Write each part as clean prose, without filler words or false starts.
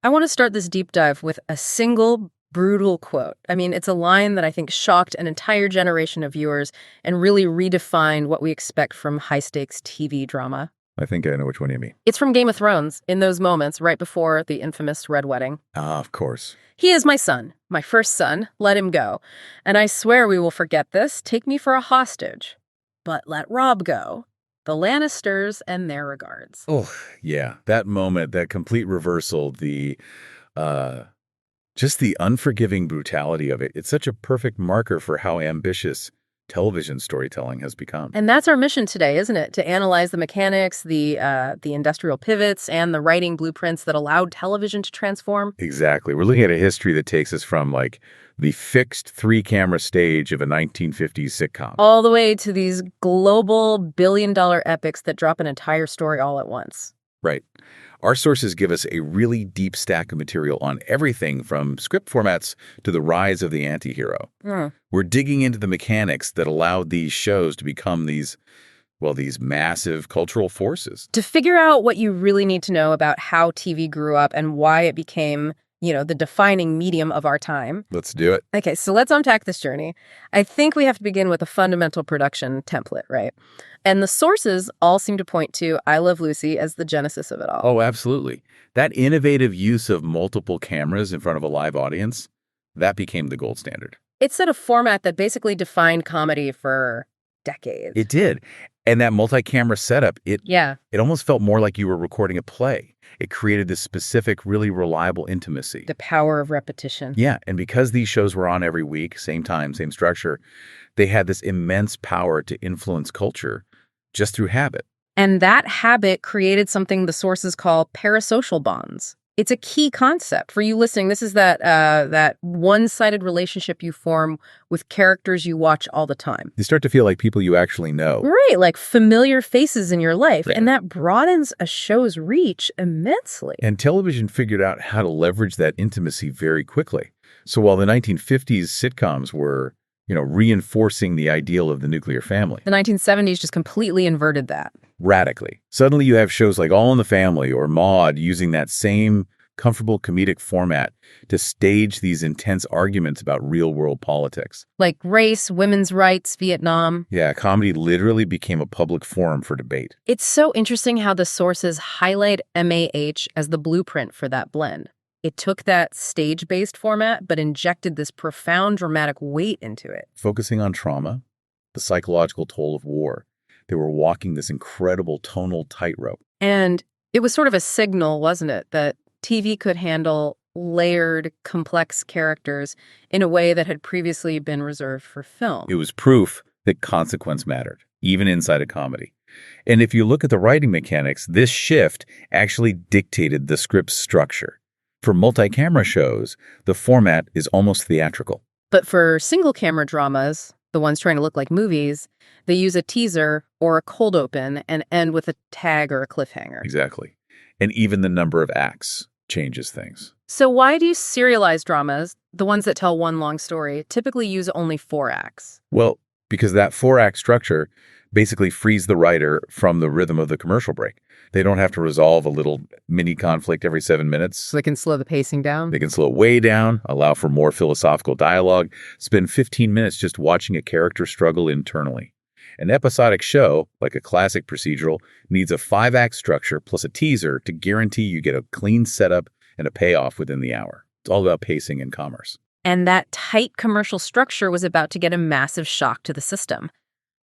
I want to start this deep dive with a single brutal quote. I mean, it's a line that I think shocked an entire generation of viewers and really redefined what we expect from high-stakes TV drama. I think I know which one you mean. It's from Game of Thrones, in those moments right before the infamous Red Wedding. Ah, of course. He is my son, my first son. Let him go. And I swear we will forget this. Take me for a hostage. But let Rob go. The Lannisters and their regards. Oh, yeah. That moment, that complete reversal, just the unforgiving brutality of it. It's such a perfect marker for how ambitious television storytelling has become. And that's our mission today, isn't it? To analyze the mechanics, the industrial pivots, and the writing blueprints that allowed television to transform. Exactly. We're looking at a history that takes us from, like, the fixed 3-camera stage of a 1950s sitcom. All the way to these global billion-dollar epics that drop an entire story all at once. Right. Our sources give us a really deep stack of material on everything from script formats to the rise of the antihero. We're digging into the mechanics that allowed these shows to become these massive cultural forces. To figure out what you really need to know about how TV grew up and why it became, the defining medium of our time. Let's do it. Okay, so let's unpack this journey. I think we have to begin with a fundamental production template, right? And the sources all seem to point to I Love Lucy as the genesis of it all. Oh, absolutely. That innovative use of multiple cameras in front of a live audience, that became the gold standard. It set a format that basically defined comedy for decades. It did. And that multi-camera setup, it almost felt more like you were recording a play. It created this specific, really reliable intimacy. The power of repetition. Yeah, and because these shows were on every week, same time, same structure, they had this immense power to influence culture just through habit. And that habit created something the sources call parasocial bonds. It's a key concept for you listening. This is that one-sided relationship you form with characters you watch all the time. You start to feel like people you actually know. Right, like familiar faces in your life. Right. And that broadens a show's reach immensely. And television figured out how to leverage that intimacy very quickly. So while the 1950s sitcoms were, reinforcing the ideal of the nuclear family, the 1970s just completely inverted that. Radically. Suddenly you have shows like All in the Family or Maude using that same comfortable comedic format to stage these intense arguments about real-world politics. Like race, women's rights, Vietnam. Yeah, comedy literally became a public forum for debate. It's so interesting how the sources highlight MAH as the blueprint for that blend. It took that stage-based format, but injected this profound dramatic weight into it. Focusing on trauma, the psychological toll of war, they were walking this incredible tonal tightrope. And it was sort of a signal, wasn't it, that TV could handle layered, complex characters in a way that had previously been reserved for film. It was proof that consequence mattered, even inside a comedy. And if you look at the writing mechanics, this shift actually dictated the script's structure. For multi-camera shows, the format is almost theatrical. But for single-camera dramas, the ones trying to look like movies, they use a teaser or a cold open and end with a tag or a cliffhanger. Exactly. And even the number of acts changes things. So why do serialized dramas, the ones that tell one long story, typically use only 4 acts? Well, because that 4-act structure basically frees the writer from the rhythm of the commercial break. They don't have to resolve a little mini conflict every 7 minutes. So they can slow the pacing down? They can slow it way down, allow for more philosophical dialogue, spend 15 minutes just watching a character struggle internally. An episodic show, like a classic procedural, needs a 5-act structure plus a teaser to guarantee you get a clean setup and a payoff within the hour. It's all about pacing and commerce. And that tight commercial structure was about to get a massive shock to the system.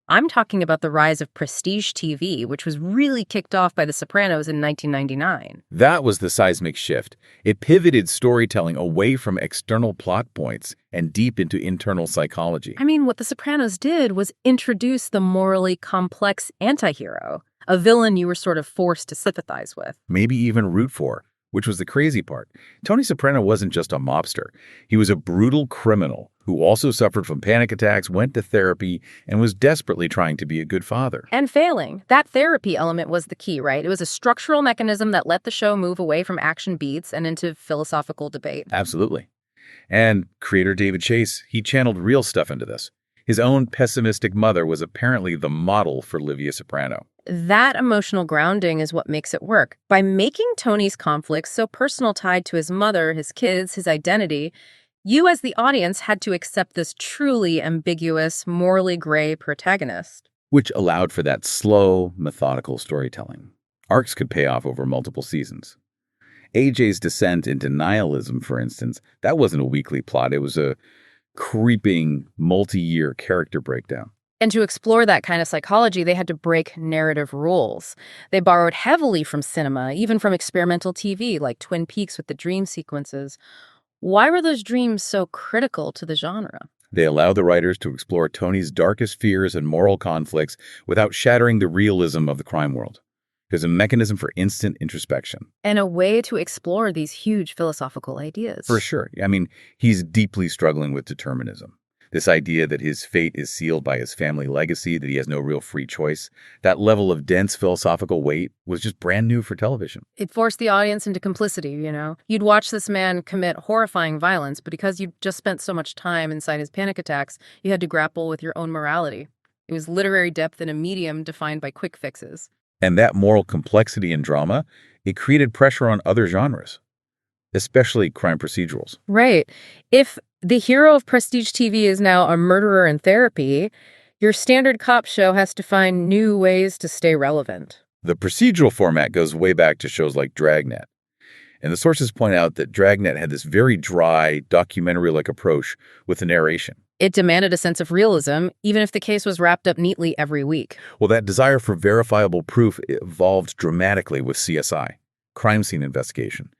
I'm talking about the rise of prestige TV, which was really kicked off by The Sopranos in 1999. That was the seismic shift. It pivoted storytelling away from external plot points and deep into internal psychology. I mean, what The Sopranos did was introduce the morally complex antihero, a villain you were sort of forced to sympathize with. Maybe even root for, which was the crazy part. Tony Soprano wasn't just a mobster. He was a brutal criminal who also suffered from panic attacks, went to therapy, and was desperately trying to be a good father. And failing. That therapy element was the key, right? It was a structural mechanism that let the show move away from action beats and into philosophical debate. Absolutely. And creator David Chase, he channeled real stuff into this. His own pessimistic mother was apparently the model for Livia Soprano. That emotional grounding is what makes it work. By making Tony's conflicts so personal, tied to his mother, his kids, his identity, you as the audience had to accept this truly ambiguous, morally gray protagonist. which allowed for that slow, methodical storytelling. Arcs could pay off over multiple seasons. AJ's descent into nihilism, for instance, that wasn't a weekly plot. It was a creeping, multi-year character breakdown. And to explore that kind of psychology, they had to break narrative rules. They borrowed heavily from cinema, even from experimental TV like Twin Peaks with the dream sequences. Why were those dreams so critical to the genre? They allowed the writers to explore Tony's darkest fears and moral conflicts without shattering the realism of the crime world. There's a mechanism for instant introspection. And a way to explore these huge philosophical ideas. For sure. I mean, he's deeply struggling with determinism. This idea that his fate is sealed by his family legacy, that he has no real free choice. That level of dense philosophical weight was just brand new for television. It forced the audience into complicity, you know? You'd watch this man commit horrifying violence, but because you'd just spent so much time inside his panic attacks, you had to grapple with your own morality. It was literary depth in a medium defined by quick fixes. And that moral complexity and drama, it created pressure on other genres, especially crime procedurals. Right. If the hero of prestige TV is now a murderer in therapy, your standard cop show has to find new ways to stay relevant. The procedural format goes way back to shows like Dragnet. And the sources point out that Dragnet had this very dry, documentary-like approach with the narration. It demanded a sense of realism, even if the case was wrapped up neatly every week. Well, that desire for verifiable proof evolved dramatically with CSI, crime scene investigation.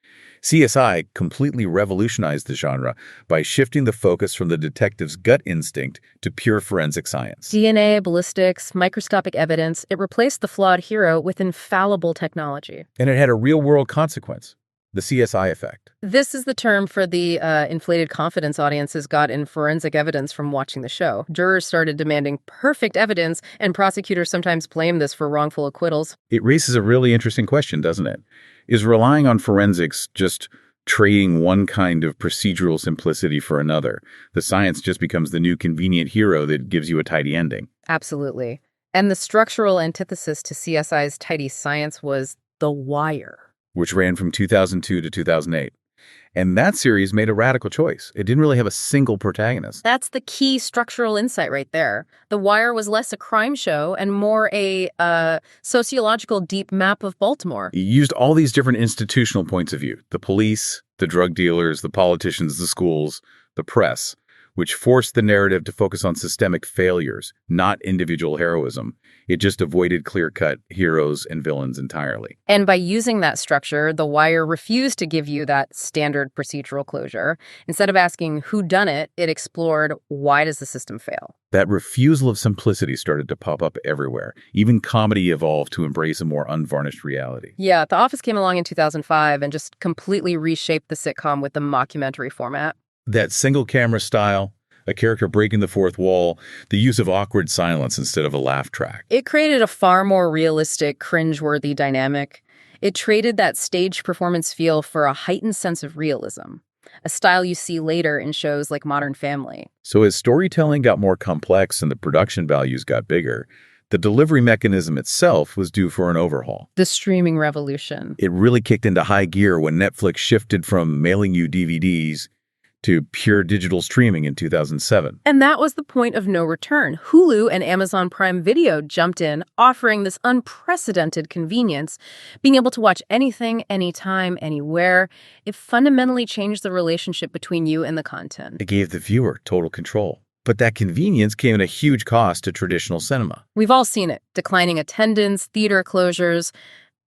CSI completely revolutionized the genre by shifting the focus from the detective's gut instinct to pure forensic science. DNA, ballistics, microscopic evidence, it replaced the flawed hero with infallible technology. And it had a real-world consequence, the CSI effect. This is the term for the inflated confidence audiences got in forensic evidence from watching the show. Jurors started demanding perfect evidence, and prosecutors sometimes blame this for wrongful acquittals. It raises a really interesting question, doesn't it? Is relying on forensics just trading one kind of procedural simplicity for another? The science just becomes the new convenient hero that gives you a tidy ending. Absolutely. And the structural antithesis to CSI's tidy science was The Wire, which ran from 2002 to 2008. And that series made a radical choice. It didn't really have a single protagonist. That's the key structural insight right there. The Wire was less a crime show and more a sociological deep map of Baltimore. It used all these different institutional points of view, the police, the drug dealers, the politicians, the schools, the press, which forced the narrative to focus on systemic failures, not individual heroism. It just avoided clear-cut heroes and villains entirely. And by using that structure, The Wire refused to give you that standard procedural closure. Instead of asking who done it, it explored why does the system fail? That refusal of simplicity started to pop up everywhere. Even comedy evolved to embrace a more unvarnished reality. Yeah, The Office came along in 2005 and just completely reshaped the sitcom with the mockumentary format. That single camera style, a character breaking the fourth wall, the use of awkward silence instead of a laugh track. It created a far more realistic, cringeworthy dynamic. It traded that stage performance feel for a heightened sense of realism, a style you see later in shows like Modern Family. So as storytelling got more complex and the production values got bigger, the delivery mechanism itself was due for an overhaul. The streaming revolution. It really kicked into high gear when Netflix shifted from mailing you DVDs to pure digital streaming in 2007. And that was the point of no return. Hulu and Amazon Prime Video jumped in, offering this unprecedented convenience, being able to watch anything, anytime, anywhere. It fundamentally changed the relationship between you and the content. It gave the viewer total control. But that convenience came at a huge cost to traditional cinema. We've all seen it. Declining attendance, theater closures.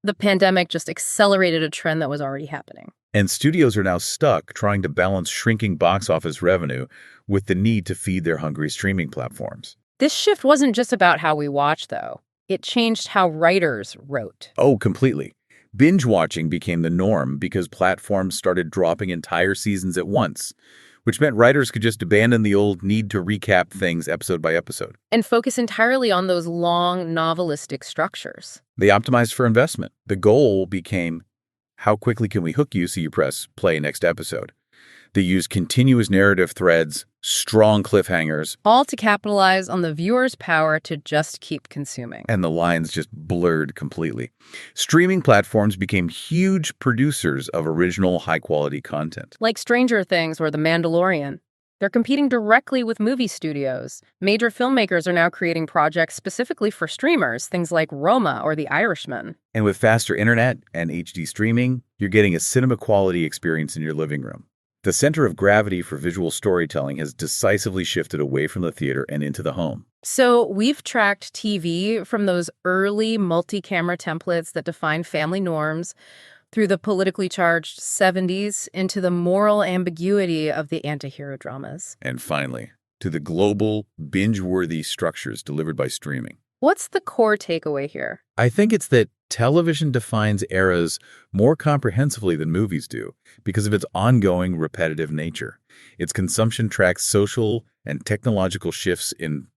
The pandemic just accelerated a trend that was already happening. And studios are now stuck trying to balance shrinking box office revenue with the need to feed their hungry streaming platforms. This shift wasn't just about how we watch, though. It changed how writers wrote. Oh, completely. Binge-watching became the norm because platforms started dropping entire seasons at once, which meant writers could just abandon the old need to recap things episode by episode. And focus entirely on those long, novelistic structures. They optimized for investment. The goal became, how quickly can we hook you so you press play next episode? They use continuous narrative threads, strong cliffhangers, All to capitalize on the viewer's power to just keep consuming. and the lines just blurred completely. Streaming platforms became huge producers of original, high-quality content. Like Stranger Things or The Mandalorian. They're competing directly with movie studios. Major filmmakers are now creating projects specifically for streamers, things like Roma or The Irishman. And with faster internet and HD streaming, you're getting a cinema-quality experience in your living room. The center of gravity for visual storytelling has decisively shifted away from the theater and into the home. So we've tracked TV from those early multi-camera templates that define family norms through the politically charged 70s into the moral ambiguity of the antihero dramas. And finally, to the global, binge-worthy structures delivered by streaming. What's the core takeaway here? I think it's that television defines eras more comprehensively than movies do because of its ongoing, repetitive nature. Its consumption tracks social and technological shifts in,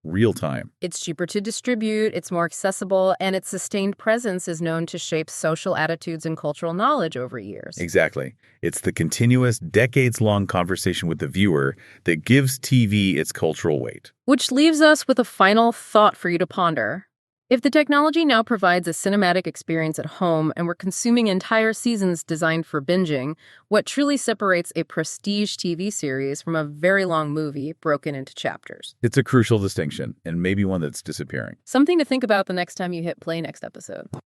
real time. It's cheaper to distribute, it's more accessible, and its sustained presence is known to shape social attitudes and cultural knowledge over years. Exactly. It's the continuous, decades-long conversation with the viewer that gives TV its cultural weight. Which leaves us with a final thought for you to ponder. If the technology now provides a cinematic experience at home and we're consuming entire seasons designed for binging, what truly separates a prestige TV series from a very long movie broken into chapters? It's a crucial distinction, and maybe one that's disappearing. Something to think about the next time you hit play next episode.